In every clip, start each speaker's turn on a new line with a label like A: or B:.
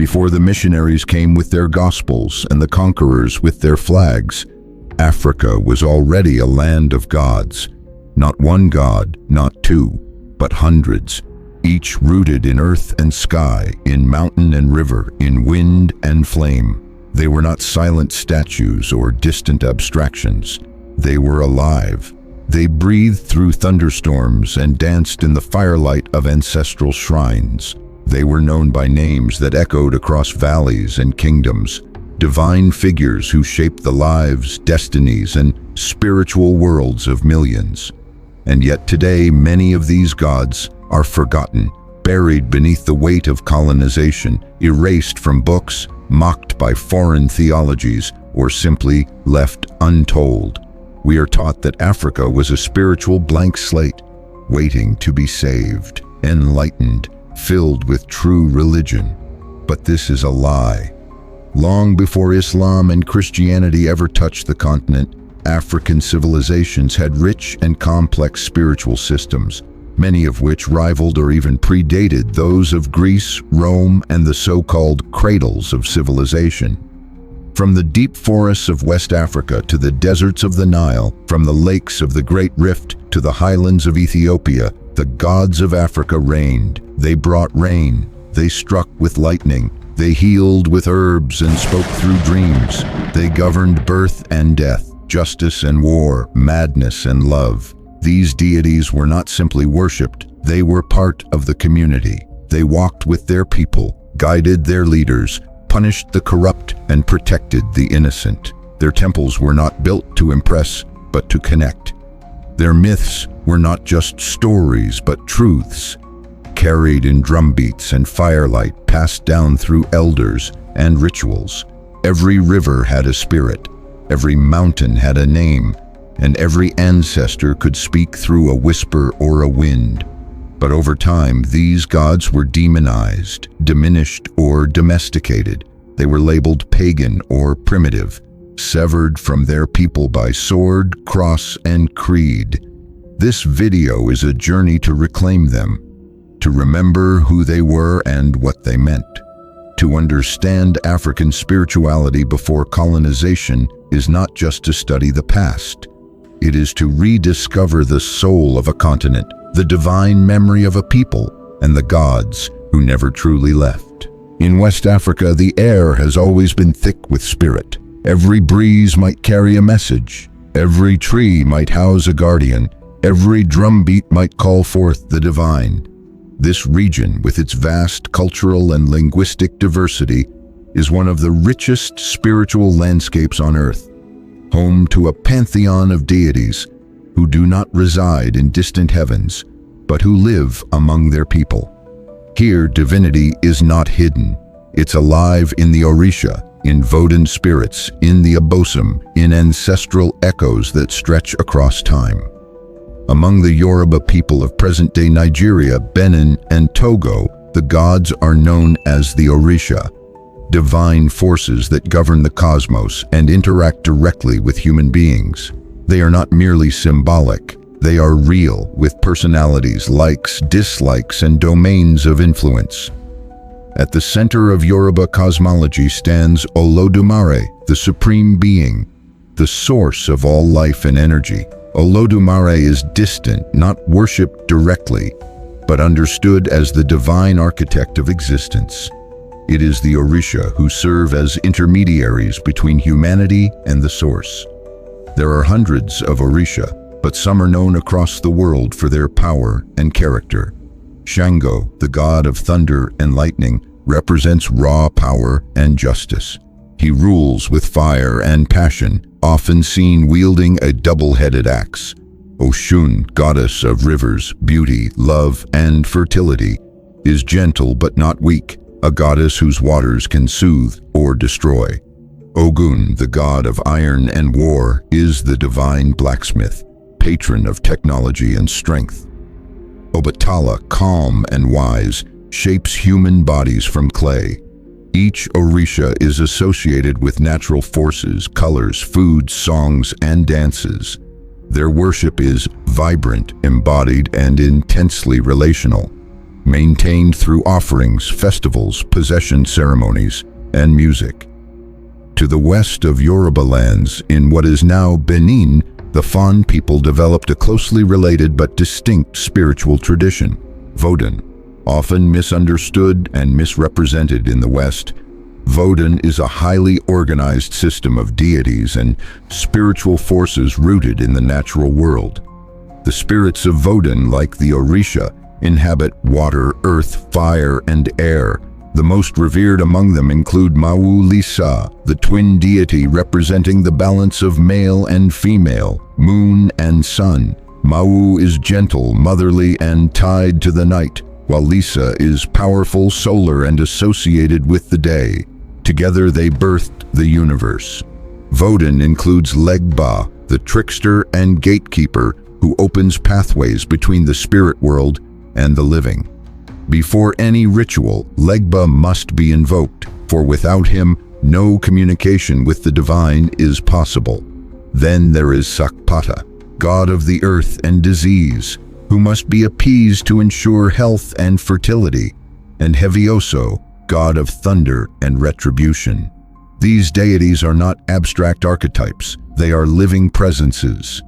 A: before the missionaries came with their gospels and the conquerors with their flags, Africa was already a land of gods. Not one god, not two, but hundreds, each rooted in earth and sky, in mountain and river, in wind and flame. They were not silent statues or distant abstractions. They were alive. They breathed through thunderstorms and danced in the firelight of ancestral shrines. They were known by names that echoed across valleys and kingdoms, divine figures who shaped the lives, destinies, and spiritual worlds of millions. And yet today, many of these gods are forgotten, buried beneath the weight of colonization, erased from books, mocked by foreign theologies, or simply left untold. We are taught that Africa was a spiritual blank slate, waiting to be saved, enlightened, filled with true religion. But this is a lie. Long before Islam and Christianity ever touched the continent, African civilizations had rich and complex spiritual systems, many of which rivaled or even predated those of Greece, Rome, and the so-called cradles of civilization. From the deep forests of West Africa to the deserts of the Nile, from the lakes of the Great Rift to the highlands of Ethiopia, the gods of Africa reigned. They brought rain, they struck with lightning, they healed with herbs and spoke through dreams. They governed birth and death, justice and war, madness and love. These deities were not simply worshipped, they were part of the community. They walked with their people, guided their leaders, punished the corrupt, and protected the innocent. Their temples were not built to impress, but to connect. Their myths were not just stories, but truths, carried in drumbeats and firelight, passed down through elders and rituals. Every river had a spirit, every mountain had a name, and every ancestor could speak through a whisper or a wind. But over time, these gods were demonized, diminished, or domesticated. They were labeled pagan or primitive, severed from their people by sword, cross, and creed. This video is a journey to reclaim them, to remember who they were and what they meant. To understand African spirituality before colonization is not just to study the past. It is to rediscover the soul of a continent, the divine memory of a people, and the gods who never truly left. In West Africa, the air has always been thick with spirit. Every breeze might carry a message. Every tree might house a guardian. Every drumbeat might call forth the divine. This region, with its vast cultural and linguistic diversity, is one of the richest spiritual landscapes on Earth, home to a pantheon of deities who do not reside in distant heavens, but who live among their people. Here, divinity is not hidden. It's alive in the Orisha, in Vodun spirits, in the Abosom, in ancestral echoes that stretch across time. Among the Yoruba people of present-day Nigeria, Benin, and Togo, the gods are known as the Orisha, divine forces that govern the cosmos and interact directly with human beings. They are not merely symbolic. They are real, with personalities, likes, dislikes, and domains of influence. At the center of Yoruba cosmology stands Olodumare, the supreme being, the source of all life and energy. Olodumare is distant, not worshipped directly, but understood as the divine architect of existence. It is the Orisha who serve as intermediaries between humanity and the source. There are hundreds of Orisha, but some are known across the world for their power and character. Shango, the god of thunder and lightning, represents raw power and justice. He rules with fire and passion, often seen wielding a double-headed axe. Oshun, goddess of rivers, beauty, love, and fertility, is gentle but not weak, a goddess whose waters can soothe or destroy. Ogun, the god of iron and war, is the divine blacksmith, patron of technology and strength. Obatala, calm and wise, shapes human bodies from clay. Each Orisha is associated with natural forces, colors, foods, songs, and dances. Their worship is vibrant, embodied, and intensely relational. maintained through offerings, festivals, possession ceremonies, and music. To the west of Yoruba lands, in what is now Benin, the Fon people developed a closely related but distinct spiritual tradition, Vodun. Often misunderstood and misrepresented in the West, Vodun is a highly organized system of deities and spiritual forces rooted in the natural world. The spirits of Vodun, like the Orisha, inhabit water, earth, fire, and air. The most revered among them include Lisa, the twin deity representing the balance of male and female, moon and sun. Mawu is gentle, motherly, and tied to the night, while Lisa is powerful, solar, and associated with the day. Together they birthed the universe. Vodun includes Legba, the trickster and gatekeeper who opens pathways between the spirit world and the living. Before any ritual, Legba must be invoked, for without him, no communication with the divine is possible. Then there is Sakpata, god of the earth and disease, who must be appeased to ensure health and fertility, and Hevioso, god of thunder and retribution. These deities are not abstract archetypes, they are living presences.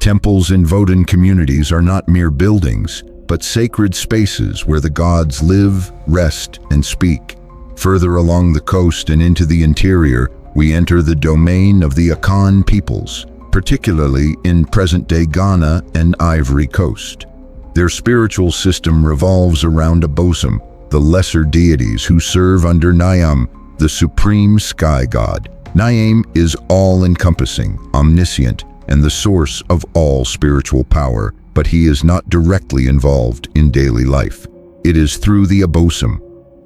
A: Temples in Vodun communities are not mere buildings, but sacred spaces where the gods live, rest, and speak. Further along the coast and into the interior, we enter the domain of the Akan peoples, particularly in present-day Ghana and Ivory Coast. Their spiritual system revolves around Abosom, the lesser deities who serve under Nyam, the supreme sky god. Nyam is all-encompassing, omniscient, and the source of all spiritual power, but he is not directly involved in daily life. It is through the Abosom,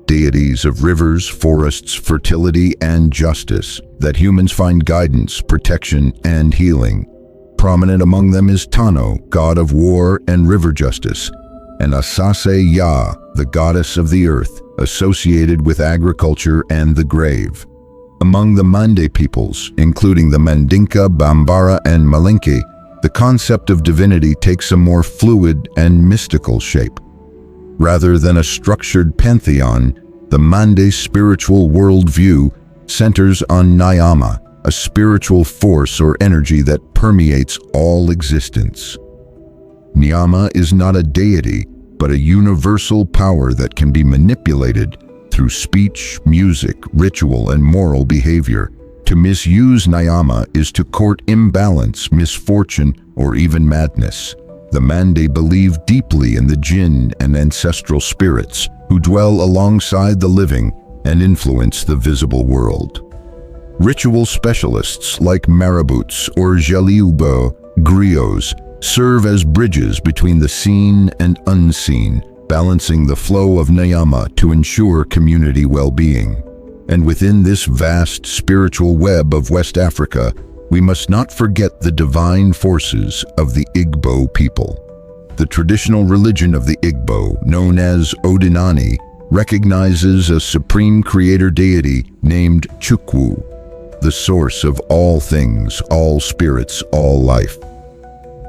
A: deities of rivers, forests, fertility, and justice, that humans find guidance, protection, and healing. Prominent among them is Tano, god of war and river justice, and Asase Ya, the goddess of the earth, associated with agriculture and the grave. Among the Mande peoples, including the Mandinka, Bambara, and Malinke, the concept of divinity takes a more fluid and mystical shape. Rather than a structured pantheon, the Mande spiritual worldview centers on Nyama, a spiritual force or energy that permeates all existence. Nyama is not a deity, but a universal power that can be manipulated through speech, music, ritual, and moral behavior. To misuse Nyama is to court imbalance, misfortune, or even madness. The Mande believe deeply in the jinn and ancestral spirits who dwell alongside the living and influence the visible world. Ritual specialists like marabouts or Jaliubo griots serve as bridges between the seen and unseen, balancing the flow of Nyama to ensure community well-being. And within this vast spiritual web of West Africa, we must not forget the divine forces of the Igbo people. The traditional religion of the Igbo, known as Odinani, recognizes a supreme creator deity named Chukwu, the source of all things, all spirits, all life.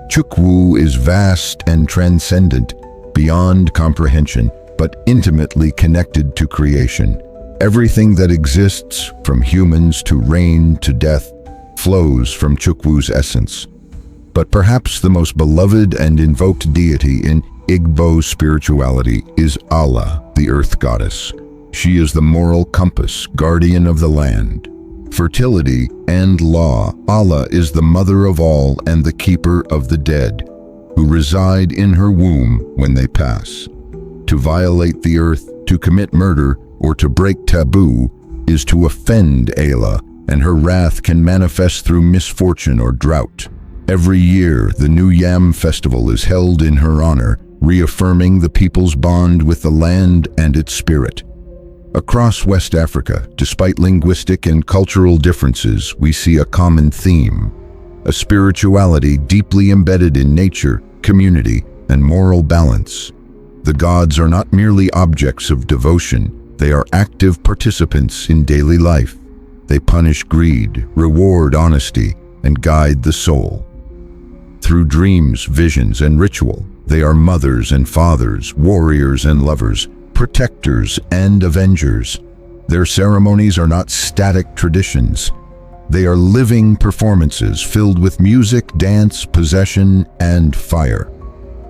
A: Chukwu is vast and transcendent, beyond comprehension, but intimately connected to creation. Everything that exists, from humans to rain to death, flows from Chukwu's essence. But perhaps the most beloved and invoked deity in Igbo spirituality is Allah, the earth goddess. She is the moral compass, guardian of the land. Fertility and law, Allah is the mother of all and the keeper of the dead, who reside in her womb when they pass. To violate the earth, to commit murder, or to break taboo is to offend Allah, and her wrath can manifest through misfortune or drought. Every year, the New Yam Festival is held in her honor, reaffirming the people's bond with the land and its spirit. Across West Africa, despite linguistic and cultural differences, we see a common theme: a spirituality deeply embedded in nature, community, and moral balance. The gods are not merely objects of devotion, they are active participants in daily life. They punish greed, reward honesty, and guide the soul. Through dreams, visions, and ritual, They are mothers and fathers, warriors and lovers, protectors and avengers. Their ceremonies are not static traditions. They are living performances filled with music, dance, possession, and fire.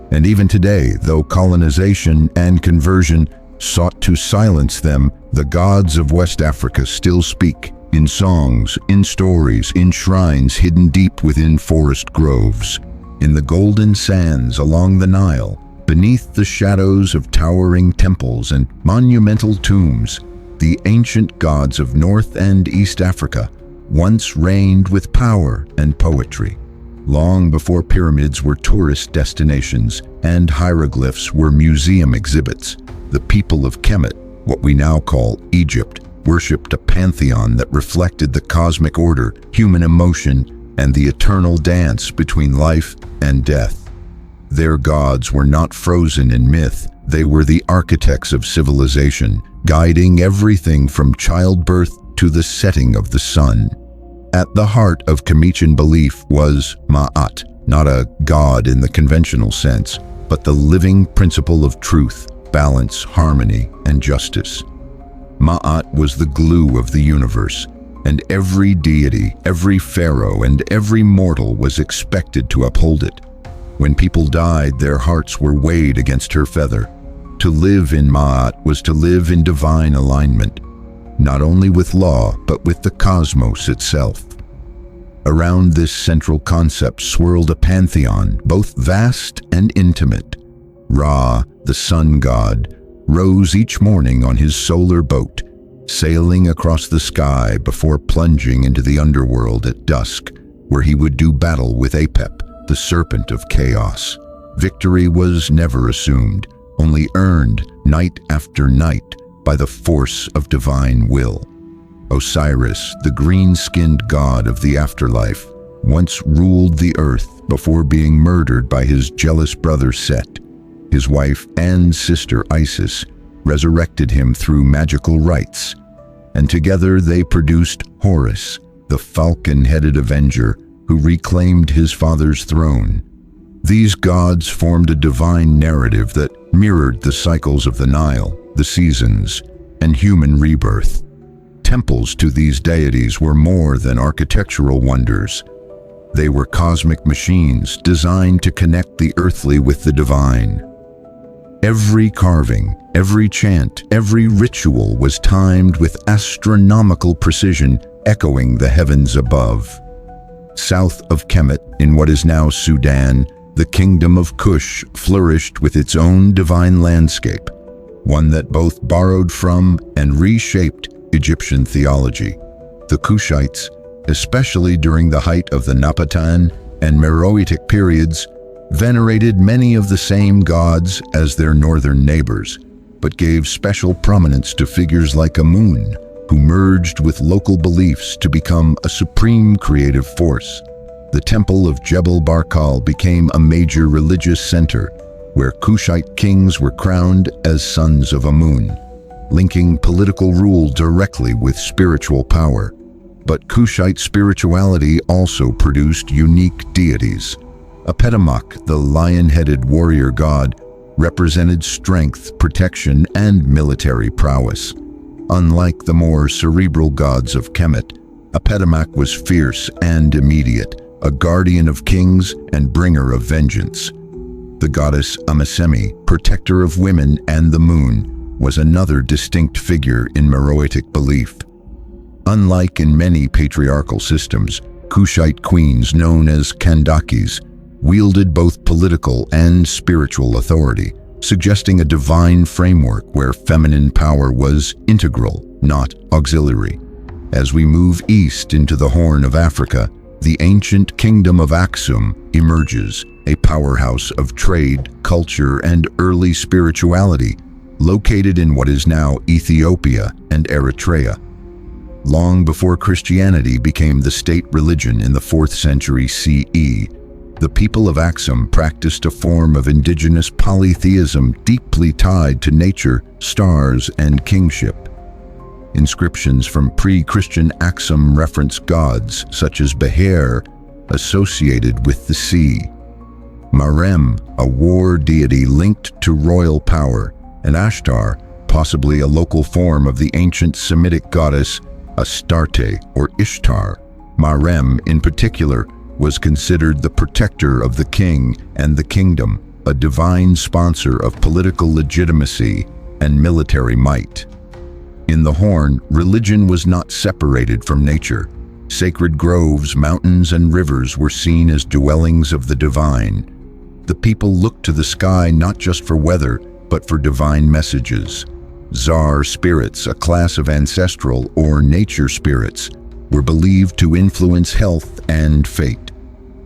A: And even today, though colonization and conversion sought to silence them, the gods of West Africa still speak in songs, in stories, in shrines hidden deep within forest groves, in the golden sands along the Nile, beneath the shadows of towering temples and monumental tombs. The ancient gods of North and East Africa once reigned with power and poetry. Long before pyramids were tourist destinations and hieroglyphs were museum exhibits, the people of Kemet, what we now call Egypt, worshipped a pantheon that reflected the cosmic order, human emotion, and the eternal dance between life and death. Their gods were not frozen in myth. They were the architects of civilization, guiding everything from childbirth to the setting of the sun. At the heart of Kemetian belief was Ma'at, not a god in the conventional sense, but the living principle of truth, balance, harmony, and justice. Ma'at was the glue of the universe, and every deity, every pharaoh, and every mortal was expected to uphold it. When people died, their hearts were weighed against her feather. To live in Ma'at was to live in divine alignment, not only with law, but with the cosmos itself. Around this central concept swirled a pantheon, both vast and intimate. Ra, the sun god, rose each morning on his solar boat, sailing across the sky before plunging into the underworld at dusk, where he would do battle with Apep, the serpent of chaos. Victory was never assumed, only earned night after night by the force of divine will. Osiris, the green-skinned god of the afterlife, once ruled the earth before being murdered by his jealous brother Set. His wife and sister Isis resurrected him through magical rites, and together they produced Horus, the falcon-headed avenger who reclaimed his father's throne. These gods formed a divine narrative that mirrored the cycles of the Nile, the seasons, and human rebirth. Temples to these deities were more than architectural wonders. They were cosmic machines designed to connect the earthly with the divine. Every carving, every chant, every ritual was timed with astronomical precision, echoing the heavens above. South of Kemet, in what is now Sudan, the kingdom of Kush flourished with its own divine landscape, one that both borrowed from and reshaped Egyptian theology. The Kushites, especially during the height of the Napatan and Meroitic periods, venerated many of the same gods as their northern neighbors, but gave special prominence to figures like Amun, who merged with local beliefs to become a supreme creative force. The temple of Jebel Barkal became a major religious center, where Kushite kings were crowned as sons of Amun, linking political rule directly with spiritual power. But Kushite spirituality also produced unique deities. Apetamak, the lion-headed warrior god, represented strength, protection, and military prowess. Unlike the more cerebral gods of Kemet, Apetamak was fierce and immediate, a guardian of kings and bringer of vengeance. The goddess Amasemi, protector of women and the moon, was another distinct figure in Meroitic belief. Unlike in many patriarchal systems, Kushite queens known as Kandakis wielded both political and spiritual authority, suggesting a divine framework where feminine power was integral, not auxiliary. As we move east into the Horn of Africa, the ancient kingdom of Aksum emerges, a powerhouse of trade, culture, and early spirituality, located in what is now Ethiopia and Eritrea. Long before Christianity became the state religion in the 4th century CE, the people of Aksum practiced a form of indigenous polytheism deeply tied to nature, stars, and kingship. Inscriptions from pre-Christian Aksum reference gods such as Beher associated with the sea. Marem, a war deity linked to royal power, and Ashtar, possibly a local form of the ancient Semitic goddess Astarte or Ishtar. Marem, in particular, was considered the protector of the king and the kingdom, a divine sponsor of political legitimacy and military might. In the Horn, religion was not separated from nature. Sacred groves, mountains, and rivers were seen as dwellings of the divine. The people looked to the sky not just for weather, but for divine messages. Zar spirits, a class of ancestral or nature spirits, were believed to influence health and fate.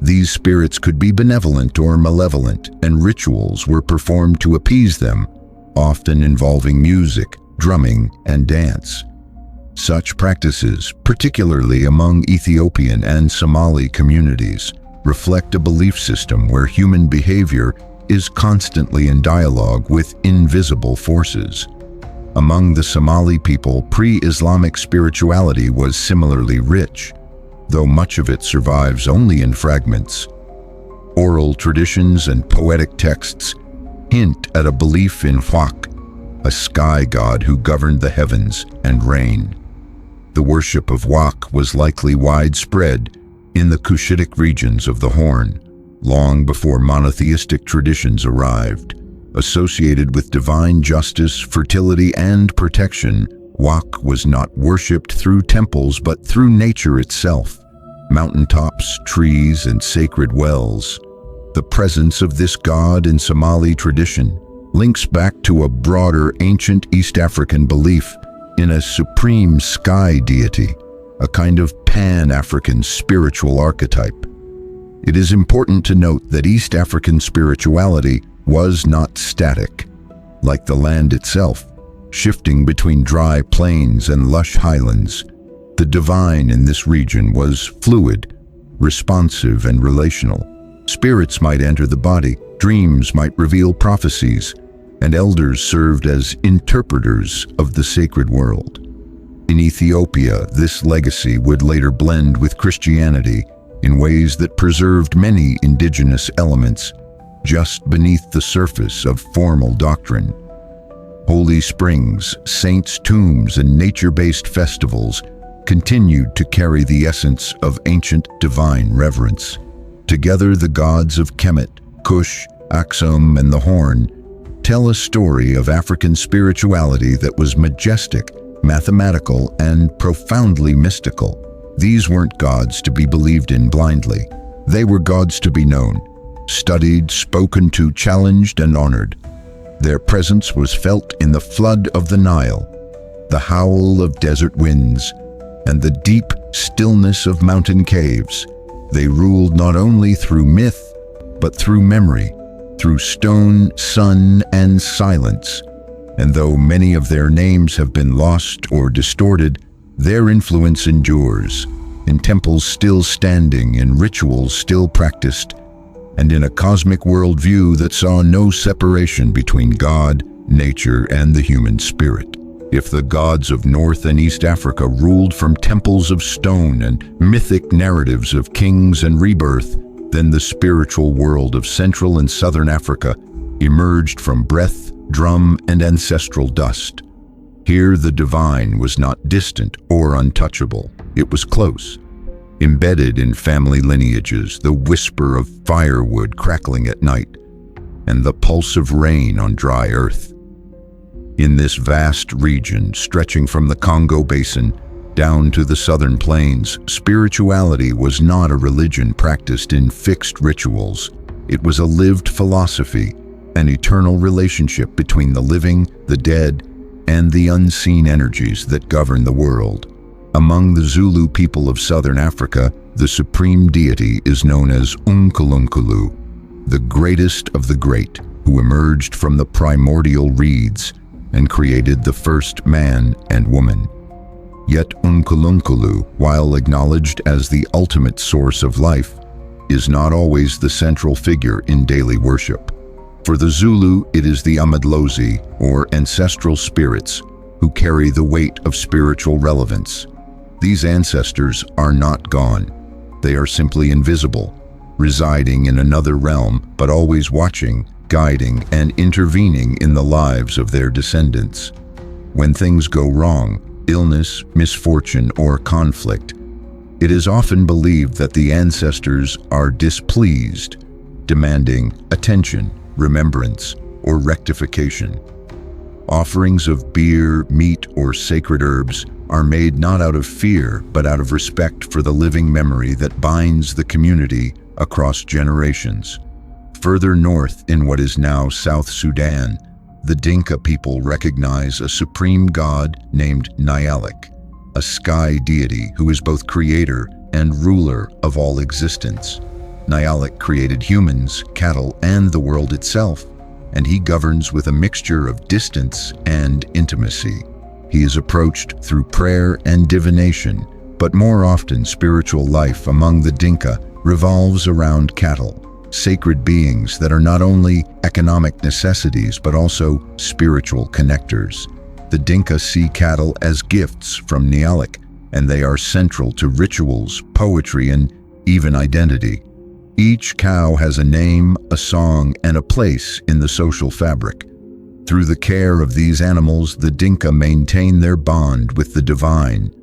A: These spirits could be benevolent or malevolent, and rituals were performed to appease them, often involving music, drumming, and dance. Such practices, particularly among Ethiopian and Somali communities, reflect a belief system where human behavior is constantly in dialogue with invisible forces. Among the Somali people, pre-Islamic spirituality was similarly rich, though much of it survives only in fragments. Oral traditions and poetic texts hint at a belief in Huaq, a sky god who governed the heavens and rain. The worship of Huaq was likely widespread in the Cushitic regions of the Horn, long before monotheistic traditions arrived. Associated with divine justice, fertility, and protection, Huaq was not worshipped through temples but through nature itself, mountaintops, trees, and sacred wells. The presence of this god in Somali tradition links back to a broader ancient East African belief in a supreme sky deity, a kind of pan-African spiritual archetype. It is important to note that East African spirituality was not static, like the land itself, shifting between dry plains and lush highlands. The divine in this region was fluid, responsive, and relational. Spirits might enter the body, dreams might reveal prophecies, and elders served as interpreters of the sacred world. In Ethiopia, this legacy would later blend with Christianity in ways that preserved many indigenous elements just beneath the surface of formal doctrine. Holy springs, saints' tombs, and nature-based festivals continued to carry the essence of ancient divine reverence. Together, the gods of Kemet, Kush, Aksum, and the Horn tell a story of African spirituality that was majestic, mathematical, and profoundly mystical. These weren't gods to be believed in blindly. They were gods to be known, studied, spoken to, challenged, and honored. Their presence was felt in the flood of the Nile, the howl of desert winds, and the deep stillness of mountain caves. They ruled not only through myth, but through memory, through stone, sun, and silence. And though many of their names have been lost or distorted, their influence endures, in temples still standing, in rituals still practiced, and in a cosmic worldview that saw no separation between God, nature, and the human spirit. If the gods of North and East Africa ruled from temples of stone and mythic narratives of kings and rebirth, then the spiritual world of Central and Southern Africa emerged from breath, drum, and ancestral dust. Here the divine was not distant or untouchable. It was close, embedded in family lineages, the whisper of firewood crackling at night, and the pulse of rain on dry earth. In this vast region, stretching from the Congo Basin down to the southern plains, spirituality was not a religion practiced in fixed rituals. It was a lived philosophy, an eternal relationship between the living, the dead, and the unseen energies that govern the world. Among the Zulu people of southern Africa, the supreme deity is known as Unkulunkulu, the greatest of the great, who emerged from the primordial reeds and created the first man and woman. Yet Unkulunkulu, while acknowledged as the ultimate source of life, is not always the central figure in daily worship. For the Zulu, it is the Amadlozi, or ancestral spirits, who carry the weight of spiritual relevance. These ancestors are not gone. They are simply invisible, residing in another realm, but always watching, guiding, and intervening in the lives of their descendants. When things go wrong, illness, misfortune, or conflict, it is often believed that the ancestors are displeased, demanding attention, remembrance, or rectification. Offerings of beer, meat, or sacred herbs are made not out of fear, but out of respect for the living memory that binds the community across generations. Further north in what is now South Sudan, the Dinka people recognize a supreme god named Nyalik, a sky deity who is both creator and ruler of all existence. Nyalik created humans, cattle, and the world itself, and he governs with a mixture of distance and intimacy. He is approached through prayer and divination, but more often spiritual life among the Dinka revolves around cattle, sacred beings that are not only economic necessities but also spiritual connectors. The Dinka see cattle as gifts from Nyalik, and they are central to rituals, poetry, and even identity. Each cow has a name, a song, and a place in the social fabric. Through the care of these animals, the Dinka maintain their bond with the divine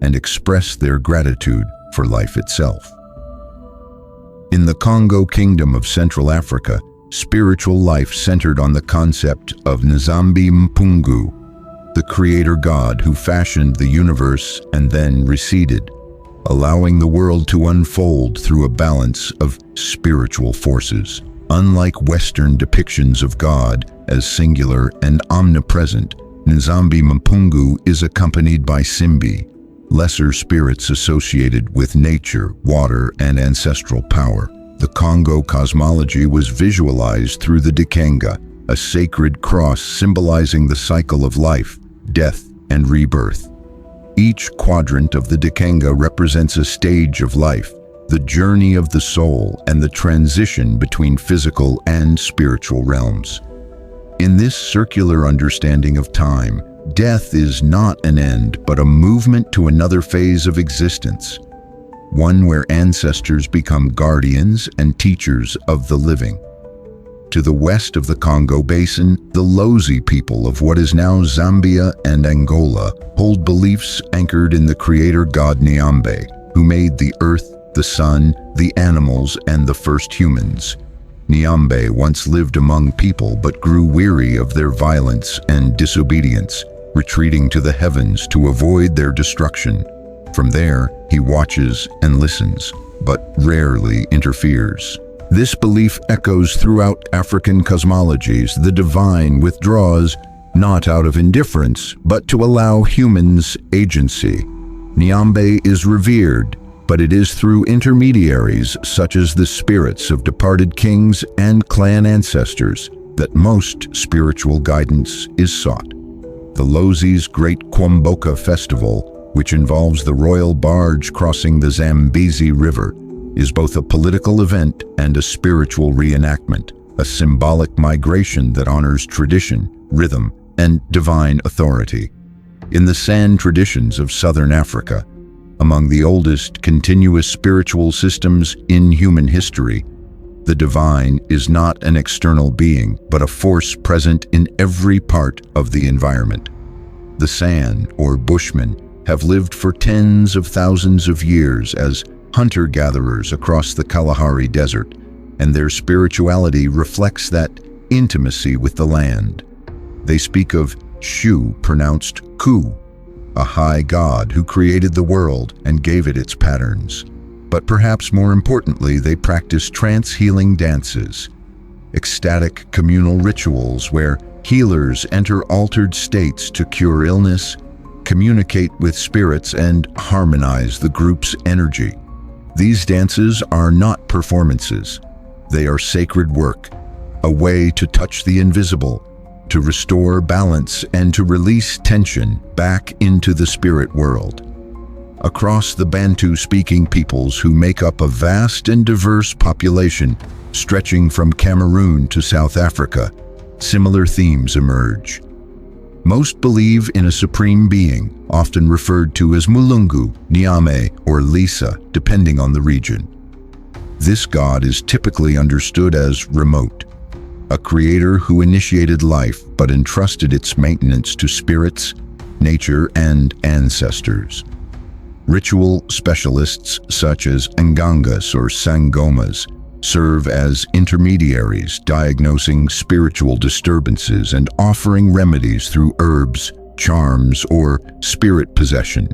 A: and express their gratitude for life itself. In the Congo Kingdom of Central Africa, spiritual life centered on the concept of Nzambi Mpungu, the creator god who fashioned the universe and then receded, allowing the world to unfold through a balance of spiritual forces. Unlike Western depictions of God as singular and omnipresent, Nzambi Mpungu is accompanied by Simbi, lesser spirits associated with nature, water, and ancestral power. The Congo cosmology was visualized through the Dikenga, a sacred cross symbolizing the cycle of life, death, and rebirth. Each quadrant of the Dikenga represents a stage of life, the journey of the soul, and the transition between physical and spiritual realms. In this circular understanding of time, death is not an end, but a movement to another phase of existence, one where ancestors become guardians and teachers of the living. To the west of the Congo Basin, the Lozi people of what is now Zambia and Angola hold beliefs anchored in the creator god Nyambe, who made the earth, the sun, the animals, and the first humans. Nyambe once lived among people but grew weary of their violence and disobedience, retreating to the heavens to avoid their destruction. From there, he watches and listens, but rarely interferes. This belief echoes throughout African cosmologies. The divine withdraws not out of indifference, but to allow humans agency. Nyambe is revered, but it is through intermediaries such as the spirits of departed kings and clan ancestors that most spiritual guidance is sought. The Lozi's Great Kwamboka Festival, which involves the royal barge crossing the Zambezi River, is both a political event and a spiritual reenactment, a symbolic migration that honors tradition, rhythm, and divine authority. In the San traditions of Southern Africa, among the oldest continuous spiritual systems in human history, the divine is not an external being, but a force present in every part of the environment. The San, or Bushmen, have lived for tens of thousands of years as hunter-gatherers across the Kalahari Desert, and their spirituality reflects that intimacy with the land. They speak of Shu, pronounced Ku, a high god who created the world and gave it its patterns. But perhaps more importantly, they practice trance-healing dances, ecstatic communal rituals where healers enter altered states to cure illness, communicate with spirits, and harmonize the group's energy. These dances are not performances. They are sacred work, a way to touch the invisible, to restore balance, and to release tension back into the spirit world. Across the Bantu-speaking peoples who make up a vast and diverse population stretching from Cameroon to South Africa, similar themes emerge. Most believe in a supreme being, often referred to as Mulungu, Nyame, or Lisa, depending on the region. This god is typically understood as remote, a creator who initiated life but entrusted its maintenance to spirits, nature, and ancestors. Ritual specialists such as Ngangas or Sangomas serve as intermediaries, diagnosing spiritual disturbances and offering remedies through herbs, charms, or spirit possession.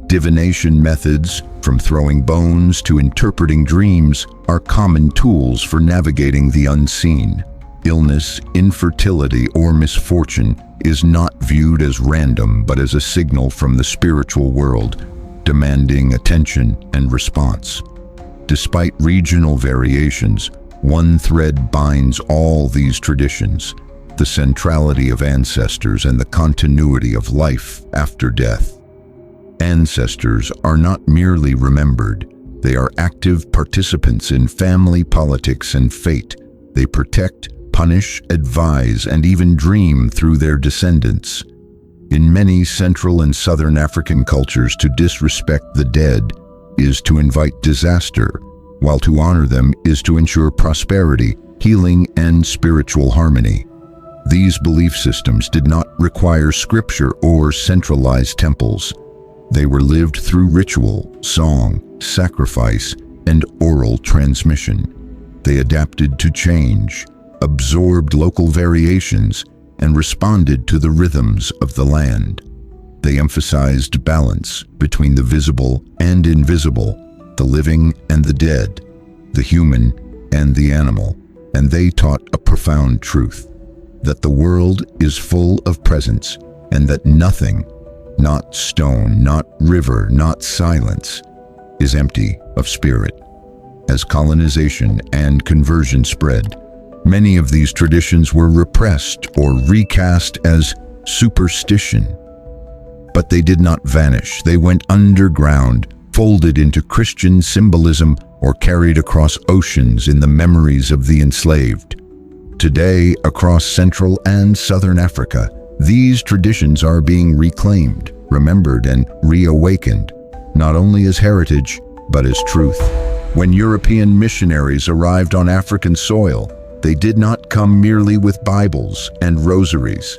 A: Divination methods, from throwing bones to interpreting dreams, are common tools for navigating the unseen. Illness, infertility, or misfortune is not viewed as random but as a signal from the spiritual world, demanding attention and response. Despite regional variations, one thread binds all these traditions: the centrality of ancestors and the continuity of life after death. Ancestors are not merely remembered, they are active participants in family politics and fate. They protect, punish, advise, and even dream through their descendants. In many Central and Southern African cultures, to disrespect the dead is to invite disaster, while to honor them is to ensure prosperity, healing, and spiritual harmony. These belief systems did not require scripture or centralized temples. They were lived through ritual, song, sacrifice, and oral transmission. They adapted to change, absorbed local variations, and responded to the rhythms of the land. They emphasized balance between the visible and invisible, the living and the dead, the human and the animal, and they taught a profound truth: that the world is full of presence, and that nothing, not stone, not river, not silence, is empty of spirit. As colonization and conversion spread, many of these traditions were repressed or recast as superstition. But they did not vanish. They went underground, folded into Christian symbolism, or carried across oceans in the memories of the enslaved. Today, across Central and Southern Africa, these traditions are being reclaimed, remembered, and reawakened, not only as heritage, but as truth. When European missionaries arrived on African soil, they did not come merely with Bibles and rosaries.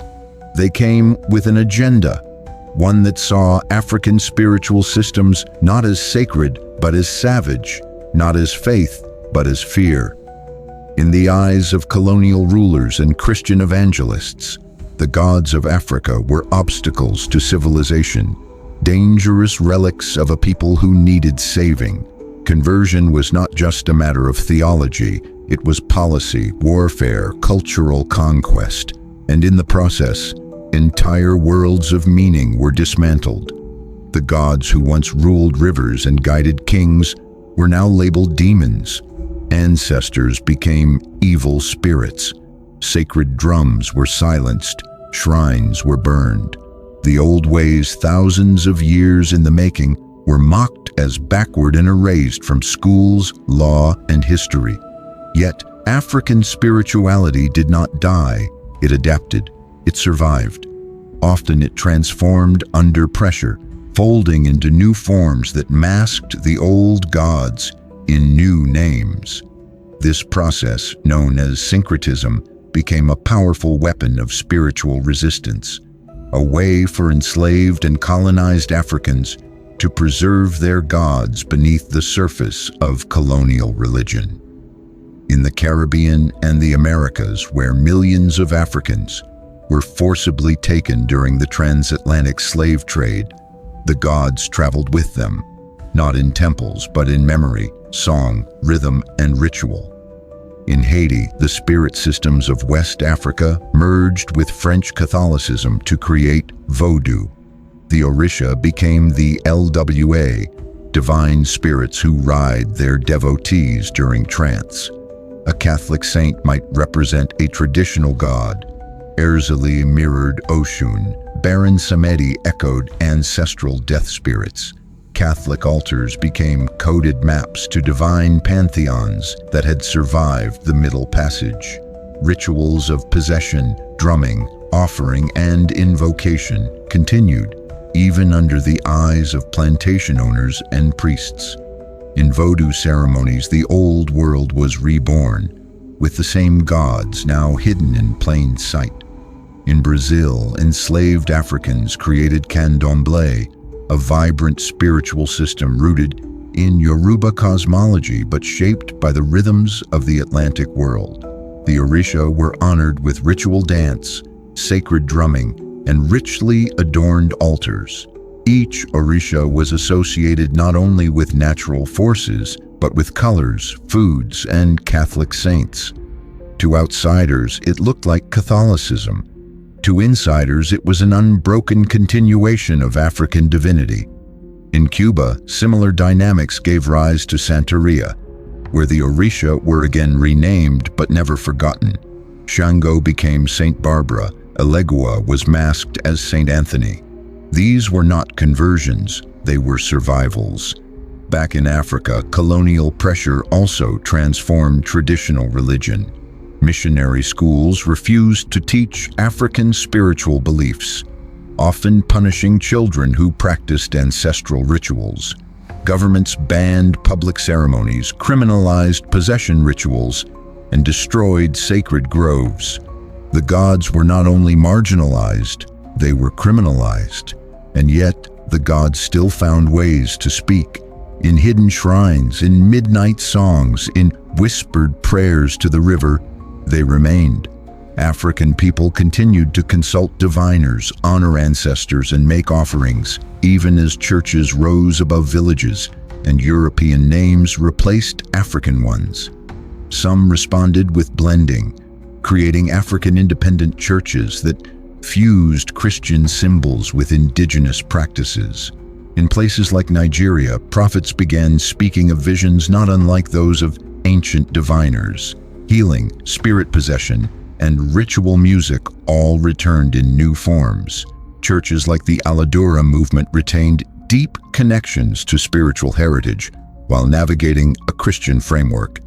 A: They came with an agenda, one that saw African spiritual systems not as sacred, but as savage, not as faith, but as fear. In the eyes of colonial rulers and Christian evangelists, the gods of Africa were obstacles to civilization, dangerous relics of a people who needed saving. Conversion was not just a matter of theology, it was policy, warfare, cultural conquest, and in the process, entire worlds of meaning were dismantled. The gods who once ruled rivers and guided kings were now labeled demons. Ancestors became evil spirits. Sacred drums were silenced, shrines were burned. The old ways, thousands of years in the making, were mocked as backward and erased from schools, law, and history. Yet, African spirituality did not die. It adapted. It survived. Often it transformed under pressure, folding into new forms that masked the old gods in new names. This process, known as syncretism, became a powerful weapon of spiritual resistance, a way for enslaved and colonized Africans to preserve their gods beneath the surface of colonial religion. In the Caribbean and the Americas, where millions of Africans were forcibly taken during the transatlantic slave trade, the gods traveled with them, not in temples, but in memory, song, rhythm, and ritual. In Haiti, the spirit systems of West Africa merged with French Catholicism to create Vodun. The Orisha became the LWA, divine spirits who ride their devotees during trance. A Catholic saint might represent a traditional god. Erzeli mirrored Oshun. Baron Samedi echoed ancestral death spirits. Catholic altars became coded maps to divine pantheons that had survived the Middle Passage. Rituals of possession, drumming, offering, and invocation continued, even under the eyes of plantation owners and priests. In Vodun ceremonies, the old world was reborn, with the same gods now hidden in plain sight. In Brazil, enslaved Africans created candomblé, a vibrant spiritual system rooted in Yoruba cosmology but shaped by the rhythms of the Atlantic world. The Orisha were honored with ritual dance, sacred drumming, and richly adorned altars. Each Orisha was associated not only with natural forces, but with colors, foods, and Catholic saints. To outsiders, it looked like Catholicism. To insiders, it was an unbroken continuation of African divinity. In Cuba, similar dynamics gave rise to Santeria, where the Orisha were again renamed but never forgotten. Shango became Saint Barbara, Elegua was masked as Saint Anthony. These were not conversions, they were survivals. Back in Africa, colonial pressure also transformed traditional religion. Missionary schools refused to teach African spiritual beliefs, often punishing children who practiced ancestral rituals. Governments banned public ceremonies, criminalized possession rituals, and destroyed sacred groves. The gods were not only marginalized, they were criminalized. And yet, the gods still found ways to speak. In hidden shrines, in midnight songs, in whispered prayers to the river, they remained. African people continued to consult diviners, honor ancestors, and make offerings, even as churches rose above villages and European names replaced African ones. Some responded with blending, creating African independent churches that fused Christian symbols with indigenous practices. In places like Nigeria, prophets began speaking of visions not unlike those of ancient diviners. Healing, spirit possession, and ritual music all returned in new forms. Churches like the Aladura movement retained deep connections to spiritual heritage while navigating a Christian framework.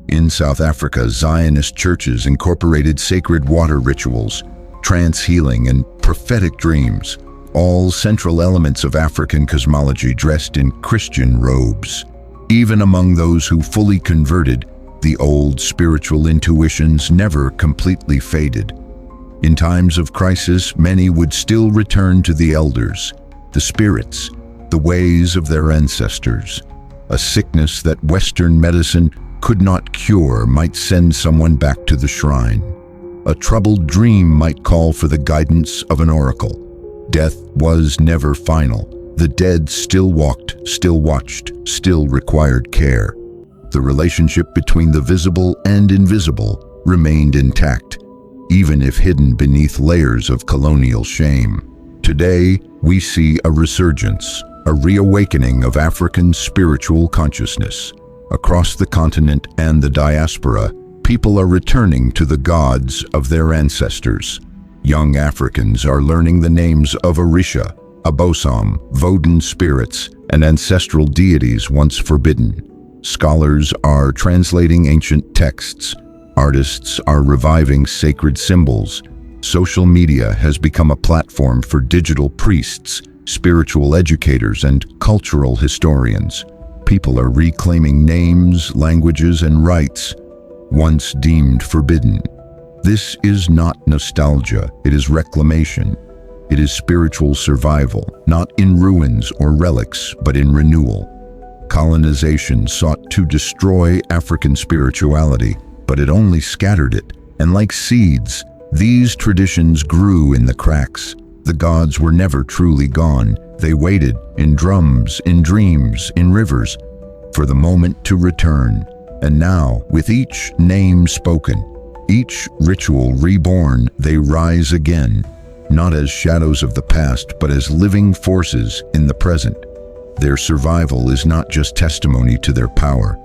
A: In South Africa, Zionist churches incorporated sacred water rituals, trance healing, and prophetic dreams, all central elements of African cosmology dressed in Christian robes. Even among those who fully converted, the old spiritual intuitions never completely faded. In times of crisis, many would still return to the elders, the spirits, the ways of their ancestors. A sickness that Western medicine could not cure might send someone back to the shrine. A troubled dream might call for the guidance of an oracle. Death was never final. The dead still walked, still watched, still required care. The relationship between the visible and invisible remained intact, even if hidden beneath layers of colonial shame. Today, we see a resurgence, a reawakening of African spiritual consciousness. Across the continent and the diaspora, people are returning to the gods of their ancestors. Young Africans are learning the names of Orisha, Abosom, Vodun spirits, and ancestral deities once forbidden. Scholars are translating ancient texts. Artists are reviving sacred symbols. Social media has become a platform for digital priests, spiritual educators, and cultural historians. People are reclaiming names, languages, and rites once deemed forbidden. This is not nostalgia, it is reclamation. It is spiritual survival, not in ruins or relics, but in renewal. Colonization sought to destroy African spirituality, but it only scattered it, and like seeds, these traditions grew in the cracks. The gods were never truly gone. They waited, in drums, in dreams, in rivers, for the moment to return. And now, with each name spoken, each ritual reborn, they rise again, not as shadows of the past, but as living forces in the present. Their survival is not just testimony to their power.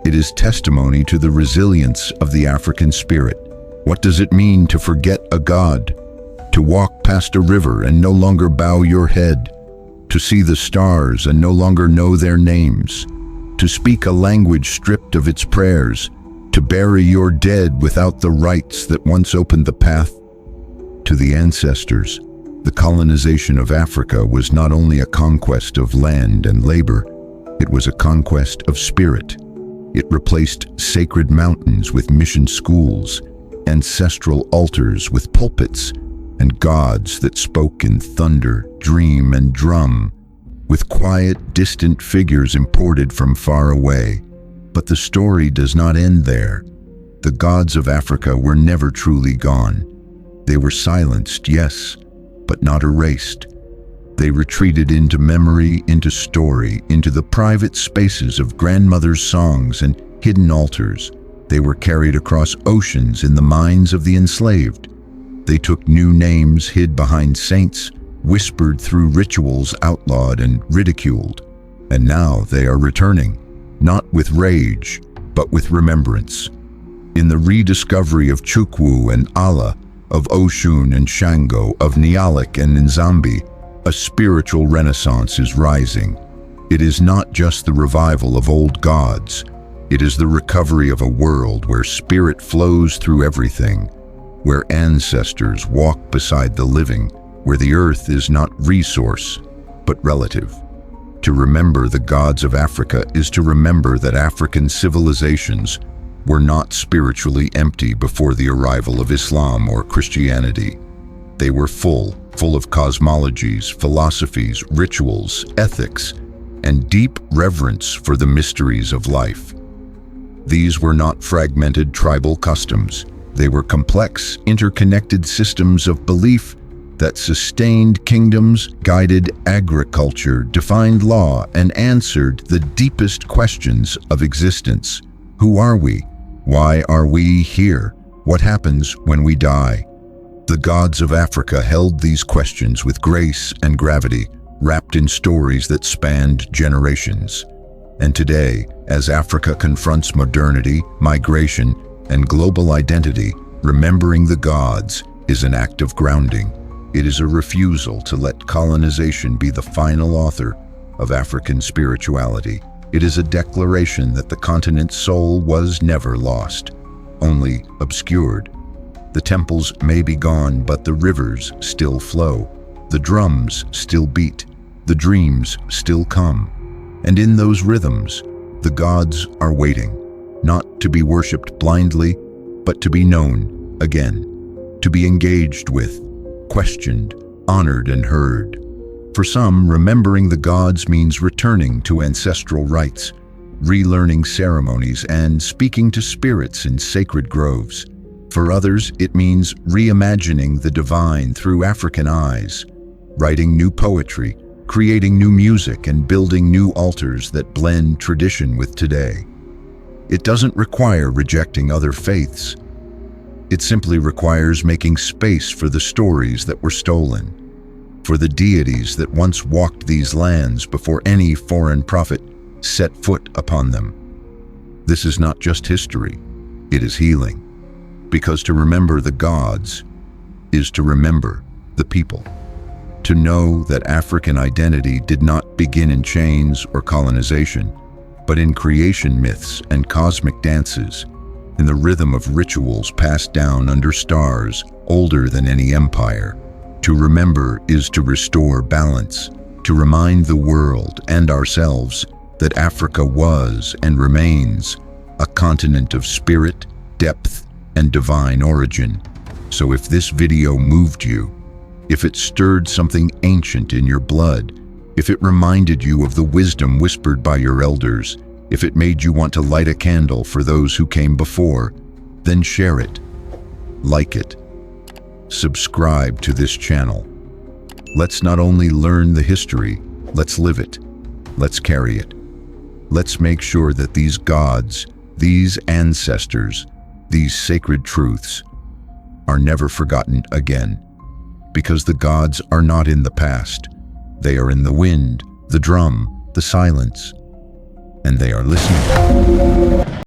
A: It is testimony to the resilience of the African spirit. What does it mean to forget a god? To walk past a river and no longer bow your head? To see the stars and no longer know their names? To speak a language stripped of its prayers? To bury your dead without the rites that once opened the path to the ancestors? The colonization of Africa was not only a conquest of land and labor, It was a conquest of spirit. It replaced sacred mountains with mission schools, ancestral altars with pulpits, and gods that spoke in thunder, dream, and drum, with quiet, distant figures imported from far away. But the story does not end there. The gods of Africa were never truly gone. They were silenced, yes, but not erased. They retreated into memory, into story, into the private spaces of grandmothers' songs and hidden altars. They were carried across oceans in the minds of the enslaved. They took new names hid behind saints, whispered through rituals outlawed and ridiculed. And now they are returning, not with rage, but with remembrance. In the rediscovery of Chukwu and Allah, of Oshun and Shango, of Nyalik and Nzambi, a spiritual renaissance is rising. It is not just the revival of old gods. It is the recovery of a world where spirit flows through everything, where ancestors walk beside the living, where the earth is not resource, but relative. To remember the gods of Africa is to remember that African civilizations were not spiritually empty before the arrival of Islam or Christianity. They were full of cosmologies, philosophies, rituals, ethics, and deep reverence for the mysteries of life. These were not fragmented tribal customs. They were complex, interconnected systems of belief that sustained kingdoms, guided agriculture, defined law, and answered the deepest questions of existence. Who are we? Why are we here? What happens when we die? The gods of Africa held these questions with grace and gravity, wrapped in stories that spanned generations. And today, as Africa confronts modernity, migration, and global identity, remembering the gods is an act of grounding. It is a refusal to let colonization be the final author of African spirituality. It is a declaration that the continent's soul was never lost, only obscured. The temples may be gone, but the rivers still flow. The drums still beat. The dreams still come. And in those rhythms, the gods are waiting, not to be worshipped blindly, but to be known again, to be engaged with, questioned, honored, and heard. For some, remembering the gods means returning to ancestral rites, relearning ceremonies, and speaking to spirits in sacred groves. For others, it means reimagining the divine through African eyes, writing new poetry, creating new music, and building new altars that blend tradition with today. It doesn't require rejecting other faiths. It simply requires making space for the stories that were stolen, for the deities that once walked these lands before any foreign prophet set foot upon them. This is not just history, it is healing. Because to remember the gods is to remember the people. To know that African identity did not begin in chains or colonization, but in creation myths and cosmic dances, in the rhythm of rituals passed down under stars older than any empire. To remember is to restore balance, to remind the world and ourselves that Africa was and remains a continent of spirit, depth, and divine origin. So if this video moved you, if it stirred something ancient in your blood, if it reminded you of the wisdom whispered by your elders, if it made you want to light a candle for those who came before, then share it, like it, subscribe to this channel. Let's not only learn the history, let's live it, let's carry it. Let's make sure that these gods, these ancestors, these sacred truths are never forgotten again. Because the gods are not in the past. They are in the wind, the drum, the silence, and they are listening.